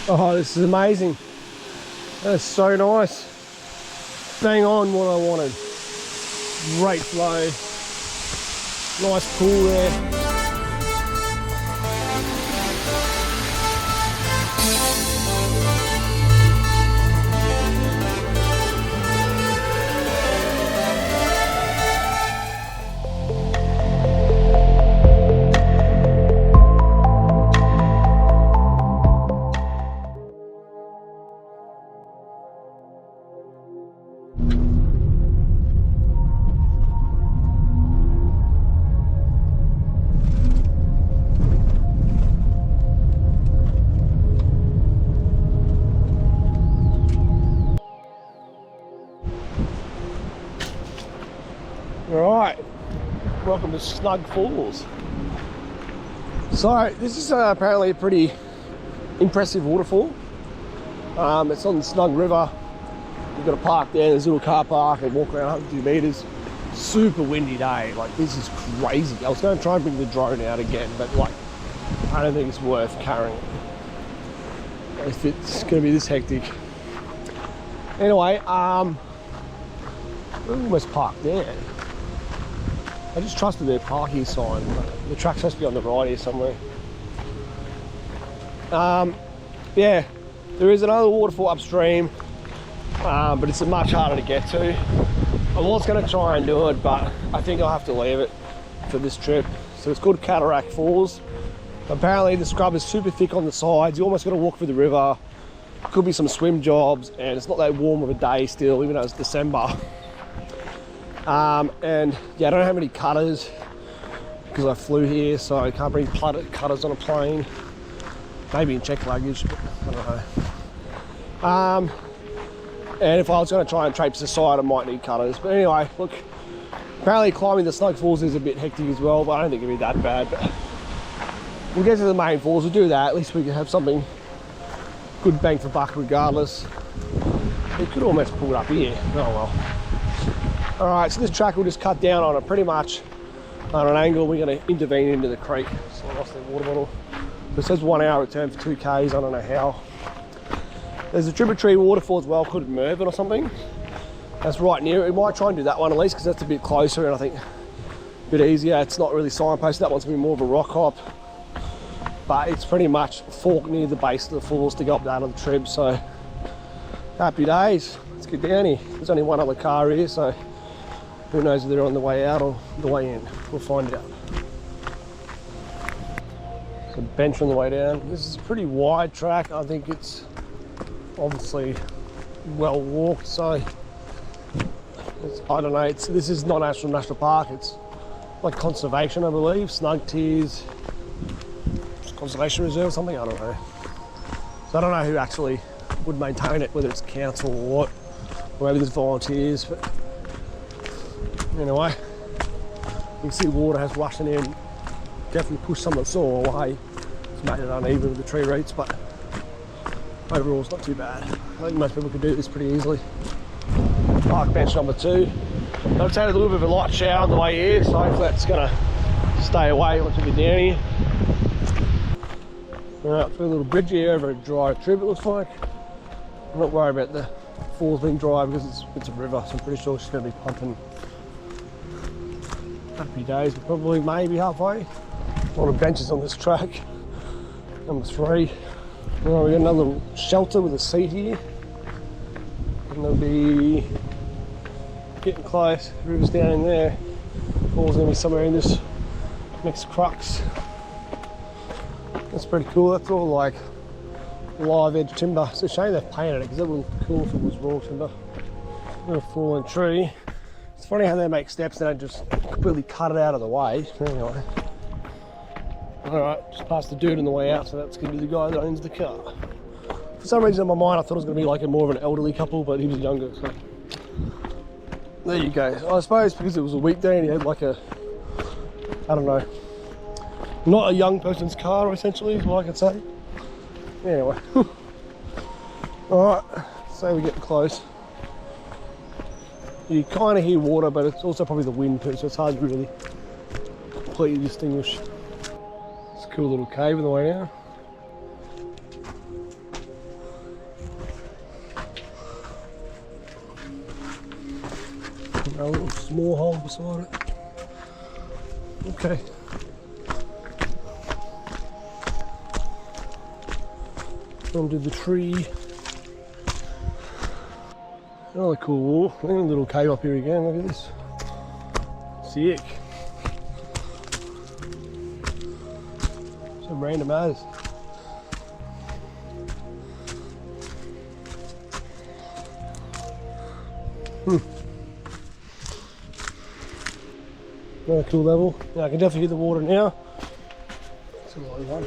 Oh, this is amazing. That's so nice. Bang on what I wanted. Great flow. Nice pool there. Alright, welcome to Snug Falls. So, this is apparently a pretty impressive waterfall. It's on the Snug River. You've got to park there, there's a little car park and walk around 102 metres. Super windy day, like this is crazy. I was going to try and bring the drone out again, but like, I don't think it's worth carrying it if it's going to be this hectic. Anyway, we're almost parked there. I just trusted their parking sign. The truck's supposed to be on the right here somewhere. Yeah, there is another waterfall upstream, but it's much harder to get to. I was going to try and do it, but I think I'll have to leave it for this trip. So it's called Cataract Falls. Apparently the scrub is super thick on the sides. You almost got to walk through the river. Could be some swim jobs, and it's not that warm of a day still, even though it's December. And yeah, I don't have any cutters because I flew here, so I can't bring cutters on a plane. Maybe in checked luggage, but I don't know. And if I was going to try and traipse the side, I might need cutters. But anyway, look, apparently climbing the Snug Falls is a bit hectic as well, but I don't think it'll be that bad. But we'll get to the main falls, we'll do that. At least we can have something good bang for buck regardless. We could almost pull it up here. Oh well. Alright, so this track will just cut down on it pretty much on an angle. We're going to intervene into the creek. So I lost the water bottle. So it says 1 hour return for 2Ks. I don't know how. There's a tributary waterfall as well called Mervyn or something. That's right near it. We might try and do that one at least because that's a bit closer and I think a bit easier. It's not really signposted. That one's going to be more of a rock hop. But it's pretty much fork near the base of the falls to go up that on the trib. So happy days. Let's get down here. There's only one other car here, so who knows if they're on the way out or the way in. We'll find out. There's a bench on the way down. This is a pretty wide track. I think it's obviously well walked, so I don't know. This is not national park. It's like conservation, I believe. Snug Tiers Conservation Reserve or something. I don't know. So I don't know who actually would maintain it, whether it's council or what, or maybe there's volunteers. But anyway, you can see water has rushing in. Definitely pushed some of the soil away. It's made it uneven with the tree roots, but overall it's not too bad. I think most people could do this pretty easily. Park bench number 2. I've had a little bit of a light shower on the way here, so hopefully that's going to stay away once we get down here. Alright, through a little bridge here over a dry trib it looks like. I'm not worried about the falls being dry because it's a river, so I'm pretty sure she's going to be pumping. Happy days, probably maybe halfway. A lot of benches on this track. Number 3. Well, we got another little shelter with a seat here. And they'll be getting close. The river's down in there. Falls going to be somewhere in this next crux. That's pretty cool. That's all like live edge timber. It's a shame they've painted it because that would be cool if it was raw timber. A fallen tree. It's funny how they make steps and they just completely cut it out of the way. Anyway. Alright, just past the dude on the way out, so that's going to be the guy that owns the car. For some reason in my mind I thought it was going to be like more of an elderly couple, but he was younger, so there you go. I suppose because it was a weekday and he had like a, I don't know, not a young person's car essentially is what I could say. Anyway. Alright, so we're getting close. You kind of hear water, but it's also probably the wind too, so it's hard to really completely distinguish. It's a cool little cave on the way down. A little small hole beside it. Okay. Onto the tree. Another cool little cave up here again. Look at this. Sick. Some random as. Another cool level. Yeah, I can definitely hear the water now. It's a lovely one.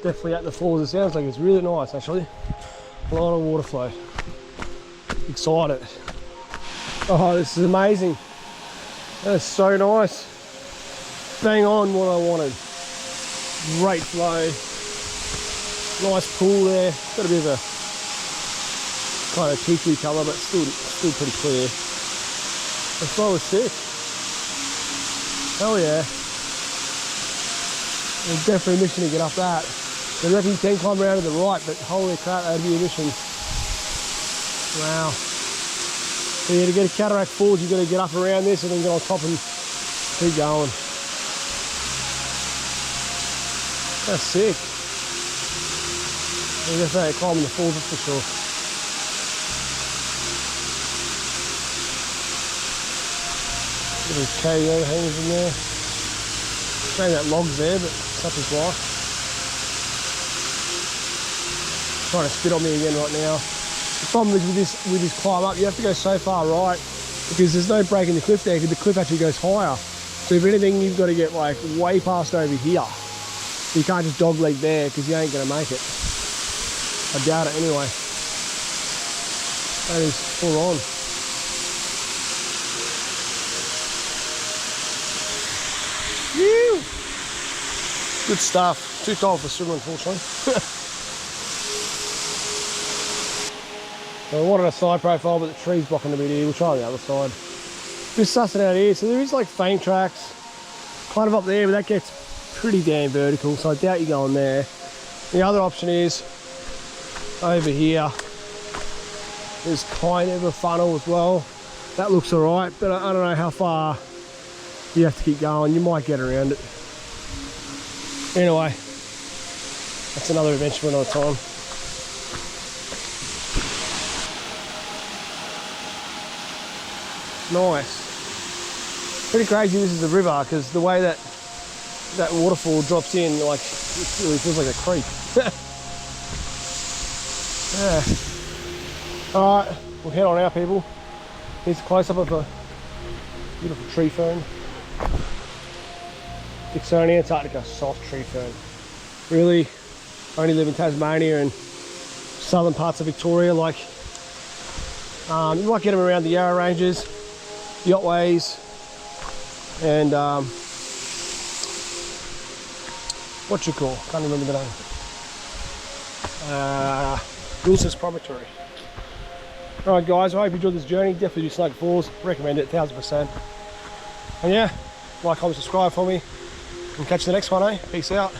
Definitely at the falls. It sounds like it's really nice actually. A lot of water flow. Excited. Oh, this is amazing. That is so nice. Bang on what I wanted. Great flow. Nice pool there. Got a bit of a kind of teaky colour, but still pretty clear. The flow is sick. Hell yeah. There's definitely a mission to get up that. I reckon you can climb around to the right, but holy crap, that'd be a mission. Wow. So yeah, to get to Cataract Falls, you've got to get up around this and then get on top and keep going. That's sick. I'm gonna say climbing the falls, that's for sure. Little cave overhangers in there. Shame that log's there, but such is life. Trying to spit on me again right now. The problem is with this climb up, you have to go so far right because there's no break in the cliff there because the cliff actually goes higher. So if anything, you've got to get like way past over here. You can't just dogleg there because you ain't going to make it. I doubt it anyway. That is full on. Whew. Good stuff. Too cold for swimming, unfortunately. So I wanted a side profile, but the tree's blocking a bit here. We'll try the other side. Just sussing out here. So there is like faint tracks kind of up there, but that gets pretty damn vertical, so I doubt you're going there. The other option is over here. There's kind of a funnel as well. That looks alright, but I don't know how far you have to keep going. You might get around it. Anyway, that's another adventure for another time. Nice. Pretty crazy this is a river because the way that waterfall drops in, like, it really feels like a creek. Yeah. Alright, we'll head on out, people. Here's a close-up of a beautiful tree fern. Kiernans Antarctica, soft tree fern. Really only live in Tasmania and southern parts of Victoria. Like, you might get them around the Yarra Ranges, the Otways, and what you call? Can't remember the name. Wilson's Promontory. Alright guys, I hope you enjoyed this journey. Definitely do Snug Falls. Recommend it, 1000%. And yeah, like, comment, subscribe for me. And catch you the next one, eh? Peace out.